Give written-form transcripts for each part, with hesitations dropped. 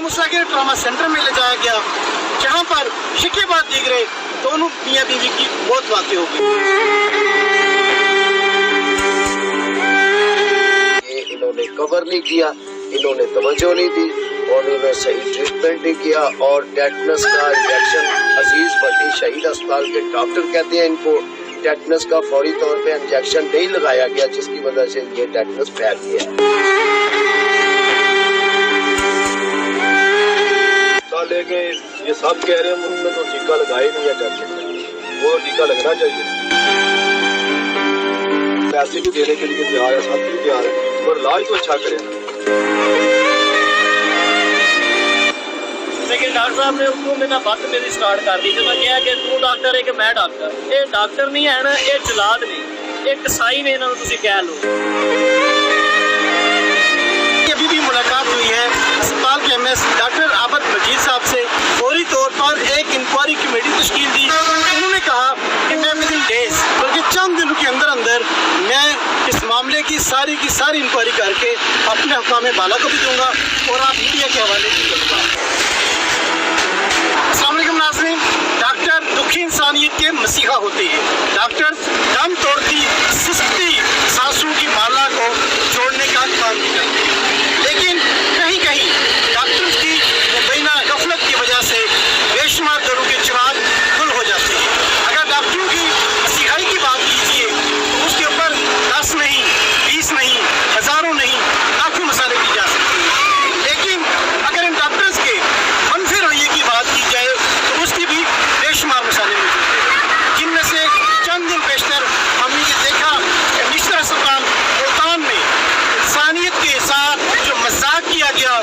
मूसा के trauma centre में ले जाया गया, जहां पर शिके बाद दीगरे दोनों मियां बीवी की बहुत बातें हो गई। इन्होंने कवर नहीं किया, इन्होंने तवज्जो नहीं दी और इन्होंने सही ट्रीटमेंट नहीं किया। और टेटनस का इंजेक्शन अजीज भट्टी शहीद अस्पताल के डॉक्टर कहते हैं इनको टेटनस का फौरी तौर पे इंजेक्शन नहीं लगाया गया, जिसकी वजह से ये टेटनस फैल गया। लेके ये सब कह रहे हैं उनमें तो टीका लगाया नहीं है टेटनस, वो टीका लगना चाहिए। पैसे भी देने के लिए तैयार है, सब भी तैयार है, और इलाज तो अच्छा करें। लेकिन डॉक्टर साहब ने उसको मेरा बात मेरी स्टार्ट कर दी, मैं कहा कि तू डॉक्टर है कि मैं डॉक्टर, ये डॉक्टर नहीं है ना, ये जलाद ने, एक कसाई ने, इन्होंने तुसी कह लो। अभी भी मुलाकात हुई है अस्पताल के एमएस डॉक्टर आबद मजीद साहब से, फौरी तौर पर एक इंक्वायरी कमेटी तश्कील दी। उन्होंने कहा कि मैं विद इन डेज, बल्कि चंद दिनों के अंदर अंदर मैं इस मामले की सारी इंक्वायरी करके अपने हुक्काम बाला को भी दूंगा और आप मीडिया के हवाले भी करूँगा। अस्सलाम वालेकुम नाज़रीन, डॉक्टर दुखी इंसानियत के मसीहा होते हैं। डॉक्टर दम तोड़ती सुस्ती सांसों की माला को जोड़ने का काम भी करते हैं, लेकिन कहीं कहीं डॉक्टर्स की मुबैना गफलत की वजह से बेशुमार दरों के चिराग गुल हो जाते हैं। अगर डॉक्टरों की मसीहाई की बात कीजिए तो उसके ऊपर 10 नहीं, 20 नहीं, हज़ारों नहीं, लाखों मसाले की जा सकती है। लेकिन अगर इन डॉक्टर्स के मनफी रवैये की बात की जाए तो उसकी भी बेशुमार मसाले मौजूद हैं, जिनमें से चंद दिन पेशतर हमने ये देखा कि मिश्र अस्पताल मुल्तान में इंसानियत के साथ जो मजाक किया गया,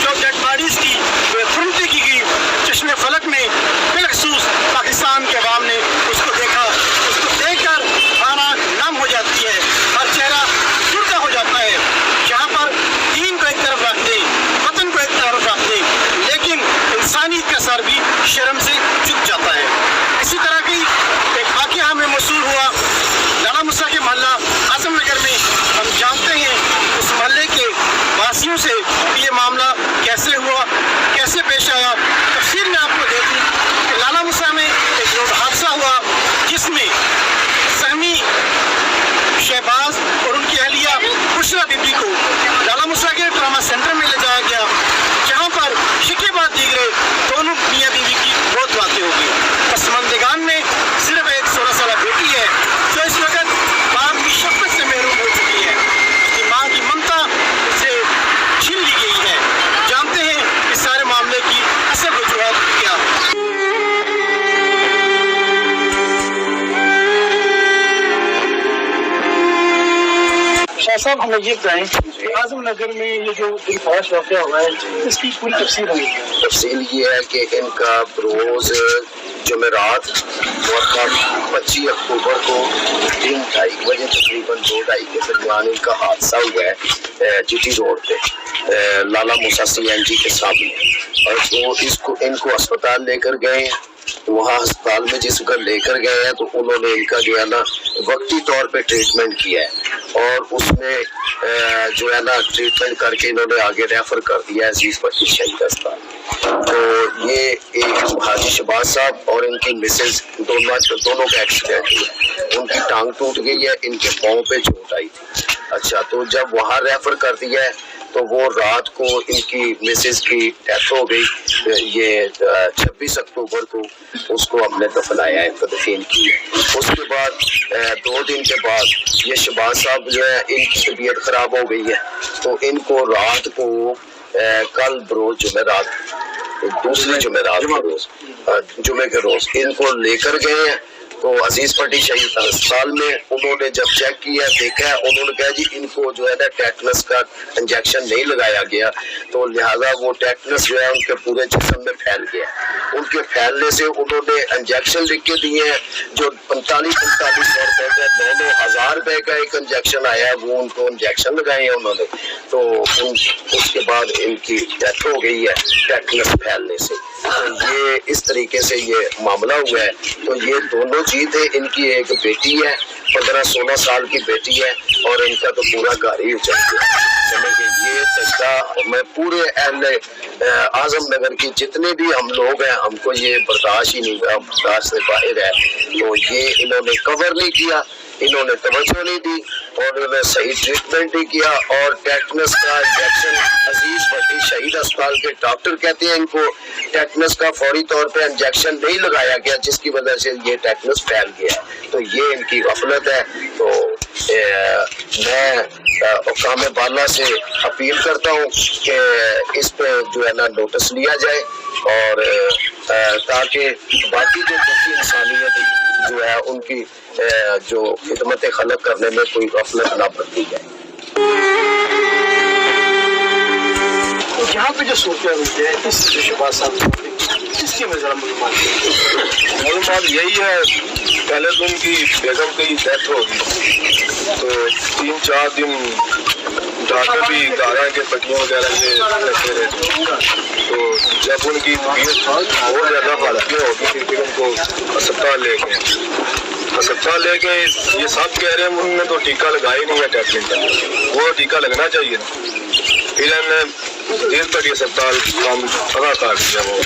जो डेड बॉडीज की फुर्मती की गई, चश्मे फलक में बिलखसूस पाकिस्तान के अवाम ने उसको देखा। उसको देखकर आना नम हो जाती है, हर चेहरा सुर्खा हो जाता है। जहाँ पर दीन को एक तरफ रख दे, वतन को एक तरफ रख दे, लेकिन इंसानियत का सर भी शर्म से झुक जाता है। इसी तरह की एक वाक़या हमें मौसूल हुआ लाला मूसा के मोहल्ला आजम नगर में। हम जानते हैं उस मोहल्ले के वासियों से ये मामला कैसे हुआ, कैसे पेश आया। तफसील में आपको दे दूँ कि लाला मूसा में एक रोड हादसा हुआ जिसमें सहमी शहबाज और उनकी अहलिया बुशरा बीबी को लाला मूसा के ट्रॉमा सेंटर में ले जाया गया, जहाँ पर शिके बाद दीगरे दोनों मियाँ बीवी की बहुत बातें हो गई। पसमंदगान में सिर्फ एक 16 साल बेटी है जो इस वक्त बाप की शफ़क़त से महरूम हो चुकी है। उसकी माँ की ममता उसे छीन ली गई है। जानते हैं इस सारे मामले की असल वजूहात क्या है। शाह साहब, हमें ये बताएं कि आजम नगर में ये जो दिलफाश वाक़या हुआ है, इसकी पूरी तफसील हुई है। तफसील ये है कि इनका रोज़ जुमेरात 25 अक्टूबर को 3-2:30 बजे तकरीबन 2-2:30 के दरमियान इनका हादसा हुआ है जीटी रोड पे लाला मूसा CNG के सामने। और वो इनको अस्पताल लेकर गए। वहाँ अस्पताल में जिस वक्त लेकर गए हैं तो उन्होंने इनका जो है ना वक्ती तौर पे ट्रीटमेंट किया है और उसमें जो है ना ट्रीटमेंट करके इन्होंने आगे रेफर कर दिया है अजीज भट्टी शहीद अस्पताल। तो ये एक हाजी शहबाज साहब और इनकी मिसेज दोनों का एक्सीडेंट हुआ, उनकी टांग टूट गई है, इनके पाँव पे चोट आई थी। अच्छा, तो जब वहाँ रेफर कर दिया है तो वो रात को इनकी मिसेज की डेथ हो गई। ये 26 अक्टूबर को उसको हमने दफनाया है, तदफीन की है। उसके बाद 2 दिन के बाद ये शहबाज साहब जो है इनकी तबीयत खराब हो गई है, तो इनको रात को कल बरोज जुमेरात, दूसरी जुमेरात के रोज, जुमे के रोज इनको लेकर गए हैं। तो अजीज भट्टी शहीद अस्पताल में उन्होंने जब चेक किया, देखा है, उन्होंने कहा जी इनको जो है ना टेटनस का इंजेक्शन नहीं लगाया गया, तो लिहाजा वो टेटनस जो है उनके पूरे जिस्म में फैल गया। उनके फैलने से उन्होंने इंजेक्शन लिख के दिए हैं जो 45-45 रुपए का, 9,000 रुपए का एक इंजेक्शन आया है, वो उनको इंजेक्शन लगाए हैं उन्होंने। तो उसके बाद इनकी डेथ हो गई है टेटनस फैलने से। तो ये इस तरीके से ये मामला हुआ है। तो ये दोनों जी थे, इनकी एक बेटी है 15-16 साल की बेटी है और इनका तो पूरा घर ही उजड़ गया। समझ गए। ये سجدہ میں پورے اہل اعظم نگر کے جتنے بھی ہم لوگ ہیں ہم کو یہ برداشت ہی نہیں ہوا، برداشت سے باہر ہے. تو یہ انہوں نے کور نہیں کیا، انہوں نے توجہ نہیں دی اور انہوں نے صحیح ٹریٹمنٹ نہیں کیا. اور ٹیٹنس کا انجیکشن عزیز بھٹی شہید اسپتال کے ڈاکٹر کہتے ہیں ان کو ٹیٹنس کا فوری طور پہ انجیکشن نہیں لگایا گیا، جس کی وجہ سے یہ ٹیٹنس پھیل گیا. تو یہ ان کی غفلت ہے. تو میں حکام بالا سے اپیل کرتا ہوں کہ اس پہ جو ہے نا نوٹس لیا جائے اور تاکہ باقی جو دوسری انسانیت جو ہے ان کی جو خدمت خلق کرنے میں کوئی غفلت نہ برتی جائے. یہاں پہ جو صورتیں ہوئی ہے اس شہباز صاحب اس کی میں ذرا معلومات یہی ہے، پہلے تو ان کی بیگم کی ڈیتھ ہو گئی تو 3-4 دن ڈاکٹر بھی گارا کے پٹیوں وغیرہ سے رکھے رہے. تو جب ان کی طبیعت بہت زیادہ حالت ہو گئی پھر ان کو اسپتال لے کے یہ سب کہہ رہے ہیں انہوں نے تو ٹیکہ لگایا ہی نہیں ہے ٹیٹنس کا، وہ ٹیکہ لگنا چاہیے. پھر ہم نے دیر تک یہ اسپتال کام ادا کر دیا. وہ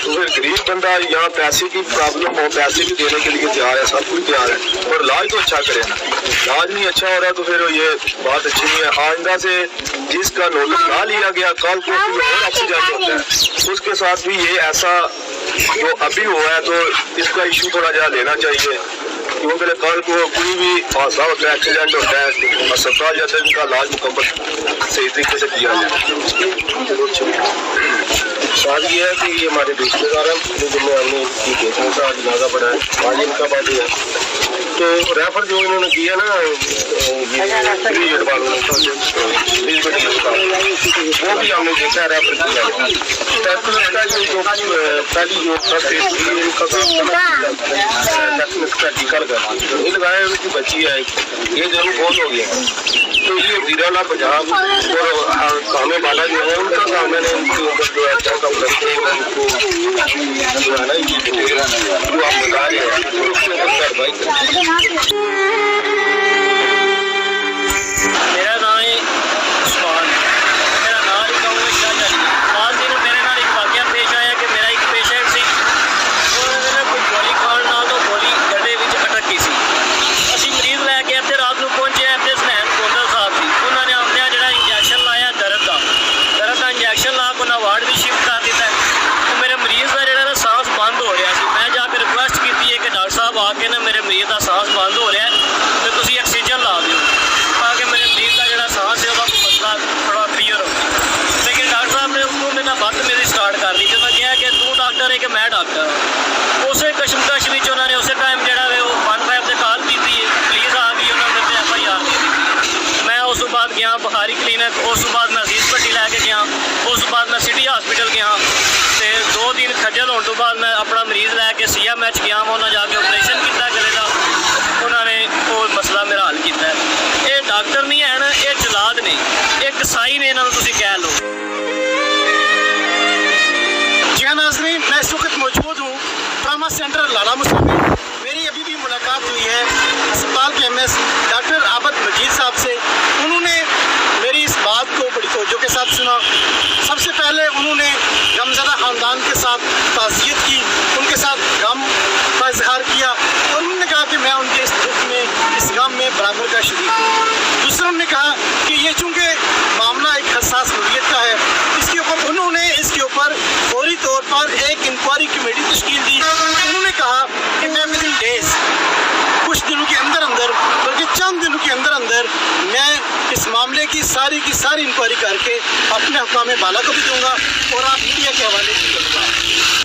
تو پھر غریب بندہ یہاں پیسے کی پرابلم ہو، پیسے بھی دینے کے لیے تیار ہے، سب کچھ تیار ہے، اور علاج تو اچھا کرے نا. علاج نہیں اچھا ہو رہا تو پھر یہ بات اچھی نہیں ہے. آئندہ سے جس کا نوٹس نہ لیا گیا کل کو اور ایکسیڈنٹ ہوتا ہے اس کے ساتھ بھی یہ ایسا جو ابھی ہوا ہے تو اس کا ایشو تھوڑا جہاں لینا چاہیے، کیونکہ کل کو کوئی بھی حادثہ ہوتا ہے، ایکسیڈنٹ ہوتا ہے، اسپتال جاتا ہے ان کا علاج مکمل صحیح طریقے سے کیا جائے. بات یہ ہے کہ یہ ہمارے رشتے دار ہیں جو جن میں ہم نے کی بیٹیوں کا جنازہ پڑھا ہے، آج ان کا بات ہے. تو ریفر جو انہوں نے کیا نا یہ والوں نے وہ بھی ہم نے دیکھا ہے ریفر کیا. پہلی جو ان کا کا ٹیکہ لگایا ان کی بچی ہے یہ ضرور بہت ہو گیا. تو یہ ویرالا پنجاب اور کامے بالا جو ہے ان کا کام ہے ان کے اوپر جو ہے اچھا کام کرتے ہیں ان کو جو ہے نا جو آپ بتا رہے ہیں اس کے اوپر کارروائی کرتے ہیں. میرا نام ہے عثمان، میرا نام ہی کہوں شاہ جی. 5 دن میرے نال ایک واقعہ پیش آیا کہ میرا ایک پیشنٹ سی انہوں نے کوئی گولی کھان نال تو گولی گڑے وچ اٹک گئی سی. اسی مریض لے کے اتنے رات کو پہنچے اتنے سنین گوندل صاحب سی، انہوں نے اپنے جڑا انجیکشن لایا درد کا انجیکشن لا کے انہیں وارڈ بھی شفٹ کر دیتا ہے. تو میرے مریض کا جڑا سانس بند ہو رہا سی، میں جا کے ریکویسٹ کی ہے کہ ڈاکٹر صاحب آ کے نا میرے مریض کا سانس بند ہو رہا ہے تو تسی آکسیجن لا دیو تاکہ میرے مریض کا جڑا سانس ہے وہ مسئلہ تھوڑا کلیئر ہو. لیکن ڈاکٹر صاحب نے اس کو میرے نال بدتمیزی اسٹارٹ کر دی. جب میں کہا کہ تو ڈاکٹر ہے کہ میں ڈاکٹر ہوں، اسی کشمکش میں انہوں نے اسی ٹائم جڑا ہے وہ 15 سے کال کی پولیس آ گئی، انہوں نے میرے FIR دے دی. میں اس بعد گیا بخاری کلینک، اس بعد میں عزیز پٹی لے کے گیا، اس بعد میں سٹی ہاسپٹل گیا. 2 دن کھجل ہونے تو بعد میں اپنا مریض لے کے CMH گیا، میں انہوں نے جا کے آپریشن کیا گلے کا، انہوں نے وہ مسئلہ میرا حل کیا ہے. یہ ڈاکٹر نہیں ہے نا، یہ جلاد نہیں، یہ کسائی نے انہوں نے کہہ لو. جی ہاں ناظرین، میں اس وقت موجود ہوں ٹراما سینٹر لالا مسا میں. میری ابھی بھی ملاقات ہوئی ہے اسپتال کے MS ڈاکٹر عابد مجید صاحب سے. انہوں نے میری اس بات کو بڑی توجہ کے ساتھ سنا. سب سے پہلے انہوں نے غمزدہ خاندان کے ساتھ تعزیت کی، ان کے ساتھ غم کا اظہار کیا اور انہوں نے کہا کہ میں ان کے اس دکھ میں اس غم میں برابر کا شریک ہوں. دوسرا انہوں نے کہا کہ یہ چونکہ معاملہ ایک حساس نوعیت کا ہے، اس کے اوپر انہوں نے اس کے اوپر فوری طور پر ایک انکوائری کمیٹی تشکیل دی. انہوں نے کہا کہ میں ود ان ڈیز کچھ دنوں کے اندر بلکہ چند دنوں کے اندر میں اس معاملے کی ساری انکوائری کر کے اپنے حکام بالا کو بھی دوں گا اور آپ میڈیا کے حوالے سے کروں گا.